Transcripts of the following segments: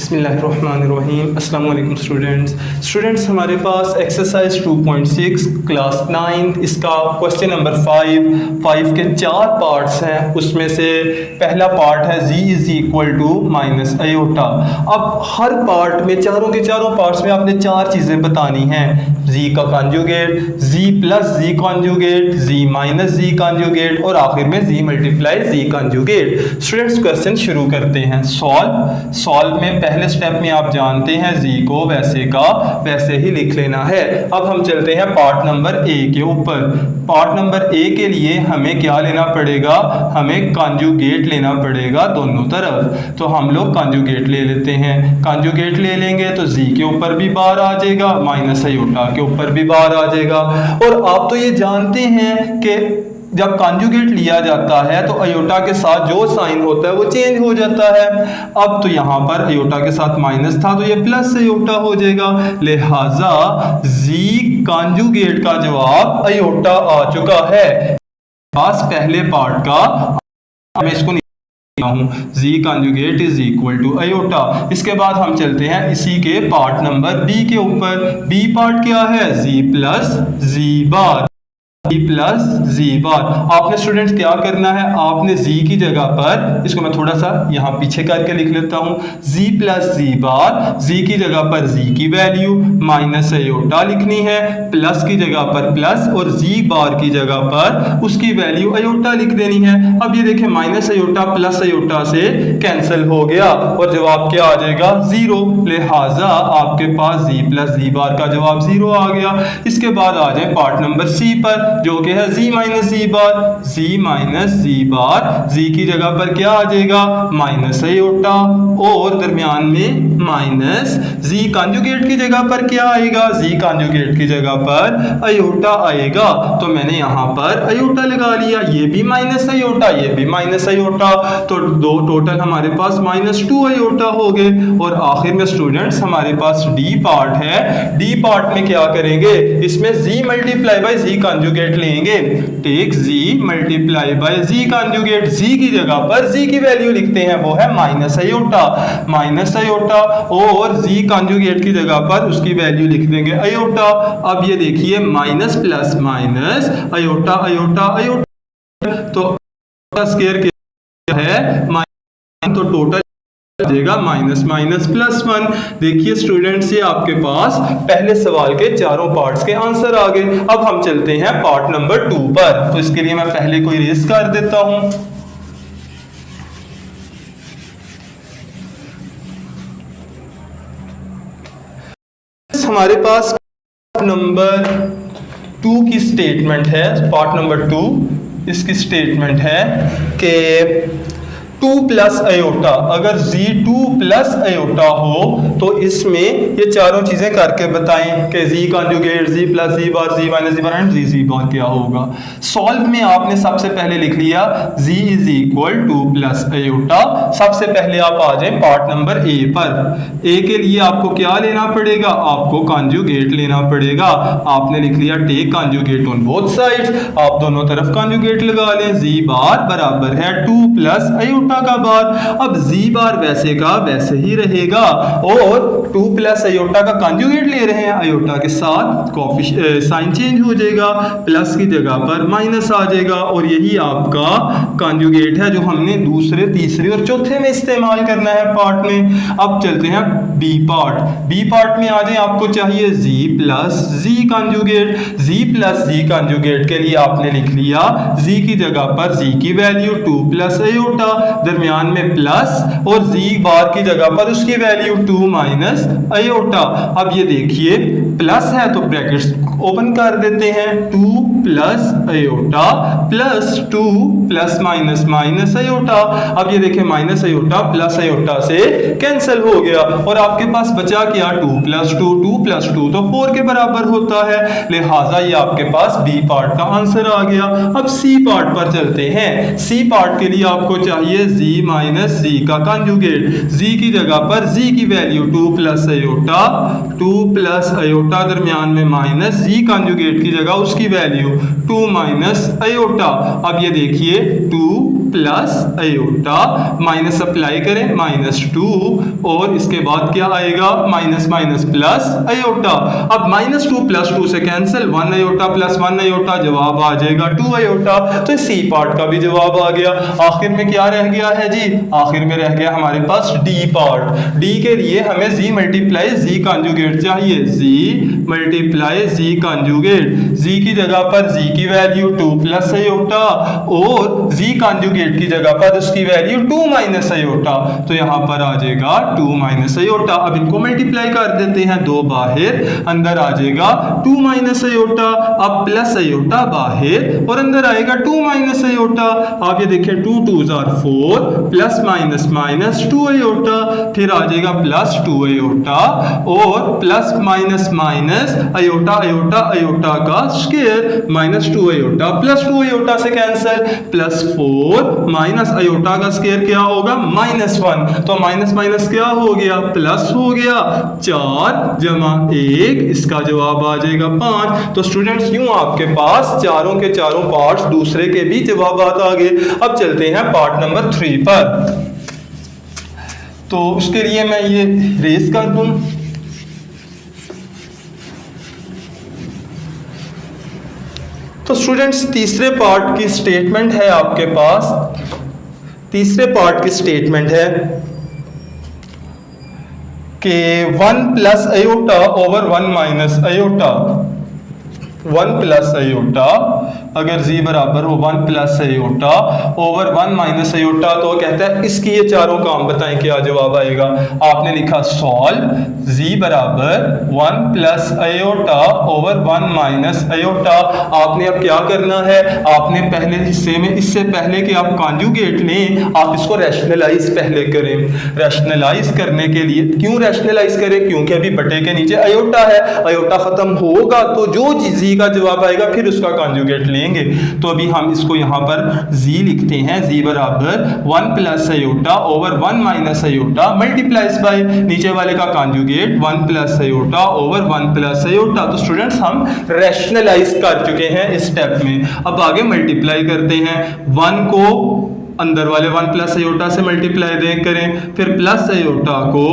बिस्मिल्लाहिर्रहमानिर्रहीम। अस्सलाम वालेकुम स्टूडेंट्स, हमारे पास एक्सरसाइज 2.6 क्लास 9 इसका क्वेश्चन नंबर 5 के 4 पार्ट्स हैं। उसमें से पहला पार्ट है z is equal to minus iota. अब हर पार्ट में चारों के चारों पार्ट्स में आपने 4 चीज़ें बतानी हैं। z का conjugate, z plus z conjugate, z minus z conjugate और आखिर में z multiply z conjugate. Students question शुरू करते हैं। सॉल्व में पहले स्टेप में आप जानते हैं z को वैसे का वैसे ही लिख लेना है। अब हम चलते हैं पार्ट नंबर ए के ऊपर। पार्ट नंबर ए के लिए हमें क्या लेना पड़ेगा, हमें कॉन्जुगेट लेना पड़ेगा दोनों तरफ। तो हम लोग कॉन्जुगेट ले लेते हैं। कॉन्जुगेट ले लेंगे तो z के ऊपर भी बार आ जाएगा, माइनस अयोटा के ऊपर भी बार आ जाएगा। और आप तो ये जानते हैं कि जब कॉन्जुगेट लिया जाता है तो अयोटा के साथ जो साइन होता है वो चेंज हो जाता है। अब तो यहाँ पर अयोटा के साथ माइनस था तो ये प्लस अयोटा हो जाएगा, लिहाजा z कॉन्जुगेट का जवाब अयोटा आ चुका है। पास पहले पार्ट का मैं इसको z conjugate is equal to aorta. इसके बाद हम चलते हैं इसी के पार्ट नंबर बी के ऊपर। बी पार्ट क्या है, z प्लस z बार, प्लस z बार। आपने स्टूडेंट्स क्या करना है, आपने z की जगह पर, इसको मैं थोड़ा सा यहाँ पीछे करके लिख लेता हूँ, z प्लस z बार, z की जगह पर z की वैल्यू माइनस अयोटा लिखनी है, प्लस की जगह पर प्लस और z बार की जगह पर उसकी वैल्यू अयोटा लिख देनी है। अब ये देखें माइनस अयोटा प्लस अयोटा से कैंसिल हो गया और जवाब क्या आ जाएगा, 0। लिहाजा आपके पास z प्लस z बार का जवाब 0 आ गया। इसके बाद आ जाए पार्ट नंबर सी पर, जो कि है z माइनस z बार। z माइनस z बार, z की जगह पर क्या आ जाएगा, माइनस अयोटा और दरमियान में माइनस। z कॉन्जुगेट की जगह पर क्या आएगा, z कॉन्जुगेट की जगह पर अयोटा आएगा। तो मैंने यहाँ पर अयोटा लगा लिया, ये भी माइनस अयोटा, ये भी माइनस अयोटा, तो दो टोटल हमारे पास -2 अयोटा हो गए। और आखिर में स्टूडेंट्स हमारे पास डी पार्ट है। डी पार्ट में क्या करेंगे, इसमें z multiply by z conjugate लेंगे। Take z multiply by z conjugate, z की जगह पर z की वैल्यू लिखते हैं, वो है माइनस अयोटा, और z कॉन्जुगेट की जगह पर उसकी वैल्यू लिख देंगे अयोटा। अब ये देखिए minus plus minus iota iota iota, तो स्क्वायर क्या है, तो टोटल जाएगा माइनस माइनस प्लस 1। देखिए स्टूडेंट्स, ये आपके पास पहले सवाल के चारों पार्ट्स के आंसर आ गए। अब हम चलते हैं पार्ट नंबर 2 पर। तो इसके लिए मैं पहले कोई रेस कर देता हूं। हमारे पास नंबर 2 की स्टेटमेंट है। पार्ट नंबर 2 इसकी स्टेटमेंट है कि 2 प्लस अयोटा, अगर z 2 प्लस अयोटा हो तो इसमें ये चारों चीजें करके बताएं कि z conjugate, z plus z bar, z minus z bar and z बार क्या होगा। सॉल्व में आपने सबसे पहले लिख लिया z is equal 2 plus iota. सबसे पहले आप आ जाए पार्ट नंबर ए पर। ए के लिए आपको क्या लेना पड़ेगा, आपको कॉन्जुगेट लेना पड़ेगा। आपने लिख लिया take conjugate on both sides, आप दोनों तरफ कॉन्जुगेट लगा लें। z बार बराबर है 2 प्लस अयोटा का बार। अब z बार वैसे का वैसे ही रहेगा और 2 प्लस अयोटा का कॉन्जुगेट ले रहे हैं, अयोटा के साथ साइन चेंज हो जाएगा, प्लस की जगह पर माइनस आ जाएगा और यही आपका कॉन्जुगेट है जो हमने दूसरे, तीसरे और चौथे में इस्तेमाल करना है पार्ट में। अब चलते हैं बी पार्ट। बी पार्ट में आ जाए, आपको चाहिए z plus z conjugate. z plus z conjugate के लिए आपने लिख लिया z की जगह पर z की वैल्यू 2 प्लस अयोटा, दरमियान में प्लस और z बार की जगह पर उसकी वैल्यू 2 माइनस अयोटा। अब ये देखिए प्लस है तो ब्रैकेट्स ओपन कर देते हैं, 2 plus iota plus 2 plus minus minus iota. अब ये देखिए माइनस अयोटा प्लस अयोटा से कैंसिल हो गया और आपके पास बचा क्या, 2 प्लस 2, 2 प्लस 2 तो 4 के बराबर होता है। लिहाजा ये आपके पास बी पार्ट का आंसर आ गया। अब सी पार्ट पर चलते हैं। सी पार्ट के लिए आपको चाहिए z माइनस z का कॉन्जुगेट। z की जगह पर z की value 2 plus iota, 2 plus iota, दरमियान में माइनस, z कॉन्जुगेट की जगह उसकी वैल्यू हो, 2 माइनस अयोटा। अब ये देखिए 2 प्लस अयोटा, माइनस अप्लाई करें, -2 और इसके बाद क्या आएगा, माइनस माइनस प्लस अयोटा। अब -2 + 2 से कैंसिल, 1 अयोटा प्लस 1 अयोटा, जवाब आ जाएगा 2 अयोटा। तो सी पार्ट का भी जवाब आ गया। आखिर में क्या रह गया है जी, आखिर में रह गया हमारे पास डी पार्ट। डी के लिए हमें z मल्टीप्लाई z कॉन्जुगेट चाहिए, z multiply z conjugate. z की जगह पर z की वैल्यू 2 प्लस अयोटा और z कॉन्जुगेट की जगह पर उसकी वैल्यू 2 माइनस अयोटा, तो यहां पर आ जाएगा 2 माइनस अयोटा। अब इनको मल्टीप्लाई कर देते हैं, 2 बाहर, अंदर आ जाएगा 2 माइनस अयोटा, अब प्लस अयोटा बाहर और अंदर आएगा 2 माइनस अयोटा। आप ये देखें 2 2 4 प्लस माइनस माइनस 2 अयोटा, फिर आ जाएगा प्लस 2 अयोटा और plus minus minus iota iota iota का स्क्वायर, -2 अयोटा प्लस 2 अयोटा से कैंसिल, +4 माइनस अयोटा का स्क्वायर क्या होगा, -1, तो माइनस माइनस क्या हो गया, प्लस हो गया, 4 जमा 1, इसका जवाब आ जाएगा 5। तो स्टूडेंट्स यूं आपके पास चारों के चारों पार्ट्स दूसरे के भी जवाब आ गए। अब चलते हैं पार्ट नंबर 3 पर। तो उसके लिए मैं ये रेस कर दूं। तो स्टूडेंट्स तीसरे पार्ट की स्टेटमेंट है आपके पास, तीसरे पार्ट की स्टेटमेंट है कि 1 plus iota over 1 minus aorta, 1 plus aorta, अगर z बराबर हो 1 plus iota over 1 minus aorta, तो कहता है इसकी ये चारों काम बताएं क्या जवाब आएगा। आपने लिखा सॉल्व z बराबर 1 plus iota over 1 minus aorta. आपने अब क्या करना है, आपने पहले हिस्से में इससे पहले कि आप कॉन्जुगेट लें, आप इसको रैशनलाइज पहले करें। रैशनलाइज करने के लिए क्यों रैशनलाइज करें, क्योंकि अभी बटे के नीचे अयोटा है, अयोटा खत्म होगा तो जो z का जवाब आएगा फिर उसका कॉन्जुगेट लेंगे। तो अभी हम इसको यहाँ पर z लिखते हैं, z बराबर 1 plus iota over 1 minus iota multiplies by नीचे वाले का conjugate 1 plus iota over 1 plus iota. तो स्टूडेंट्स हम रैशनलाइज कर चुके हैं इस स्टेप में। अब आगे मल्टीप्लाई करते हैं, 1 को अंदर वाले 1 प्लस अयोटा से मल्टीप्लाई करें, फिर प्लस अयोटा को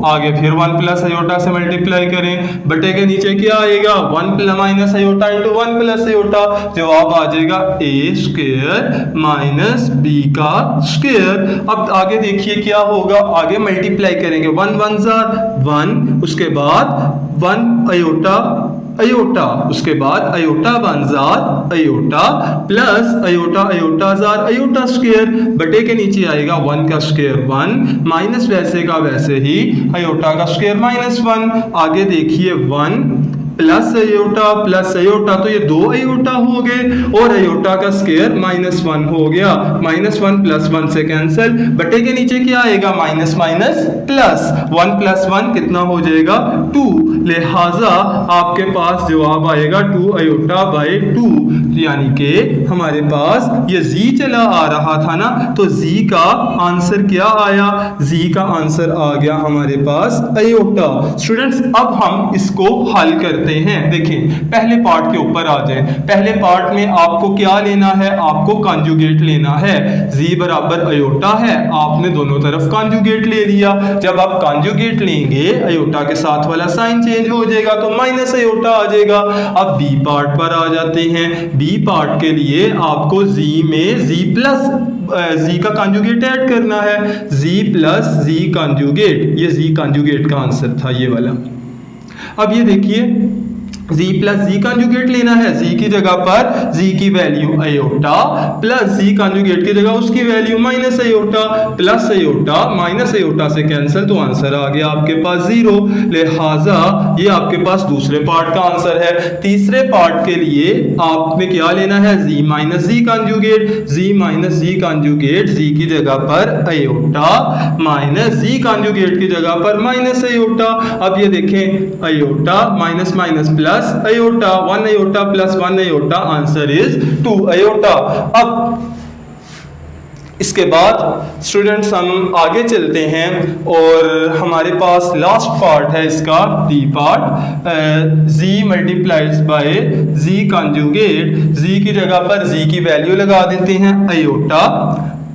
आगे फिर 1 प्लस अयोटा से मल्टीप्लाई करें, बटे के नीचे क्या आएगा 1 minus aorta into 1 plus aorta, जवाब आ जाएगा a स्क्वायर माइनस b का स्क्वायर। अब आगे देखिए क्या होगा, आगे मल्टीप्लाई करेंगे, 1 1 1, उसके बाद 1 अयोटा अयोटा, उसके बाद अयोटा 1 जार अयोटा प्लस अयोटा अयोटा जार अयोटा स्क्वायर, बटे के नीचे आएगा 1 का स्क्वायर 1 माइनस वैसे का वैसे ही अयोटा का स्क्वायर -1। आगे देखिए 1 प्लस अयोटा, तो ये 2 अयोटा हो गए और अयोटा का स्क्वायर -1 हो गया, -1 प्लस 1 से कैंसिल, बटे के नीचे क्या आएगा माइनस माइनस प्लस, 1 प्लस 1 कितना हो जाएगा 2, लिहाजा आपके पास जवाब आएगा 2 अयोटा बाय 2, यानी कि हमारे पास ये z चला आ रहा था ना, तो z का आंसर क्या आया, z का आंसर आ गया हमारे पास अयोटा। स्टूडेंट्स अब हम इसको हल करते हैं। देखें पहले पार्ट के ऊपर आ जाए, पहले पार्ट में आपको क्या लेना है, आपको कॉन्जुगेट लेना है। z बराबर अयोटा है, आपने दोनों तरफ कॉन्जुगेट ले लिया। जब आप कॉन्जुगेट लेंगे अयोटा के साथ वाला साइन चेंज हो जाएगा तो माइनस अयोटा आ जाएगा। अब बी पार्ट पर आ जाते हैं। बी पार्ट के लिए आपको z में z प्लस z का कॉन्जुगेट ऐड करना है, z प्लस z कॉन्जुगेट, ये z कॉन्जुगेट का आंसर था ये वाला। अब ये देखिए z प्लस z कॉन्जुगेट लेना है, z की जगह पर z की value iota plus z conjugate की जगह उसकी value minus iota, plus iota minus iota से कैंसिल, तो आंसर आ गया आपके पास 0। लिहाजा ये आपके पास दूसरे पार्ट का आंसर है। तीसरे पार्ट के लिए आपने क्या लेना है, z minus z conjugate, z minus z conjugate, z की जगह पर अयोटा माइनस z कॉन्जुगेट की जगह पर माइनस अयोटा। अब ये देखें iota minus minus plus iota, 1 iota plus 1 iota, answer is 2 iota. इसके बाद स्टूडेंट्स हम आगे चलते हैं और हमारे पास लास्ट पार्ट है इसका D part, z multiplies by z conjugate. z की जगह पर z की वैल्यू लगा देते हैं अयोटा,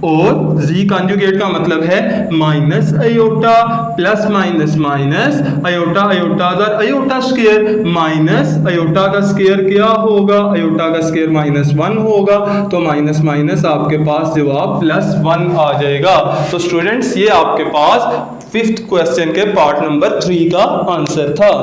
और z कंजुगेट का मतलब है minus iota plus minus minus iota, iota अगर अयोटा स्क्वायर माइनस अयोटा का स्क्वायर क्या होगा, अयोटा का स्क्वायर -1 होगा, तो माइनस माइनस आपके पास जवाब +1 आ जाएगा। तो स्टूडेंट्स ये आपके पास 5th क्वेश्चन के पार्ट नंबर 3 का आंसर था।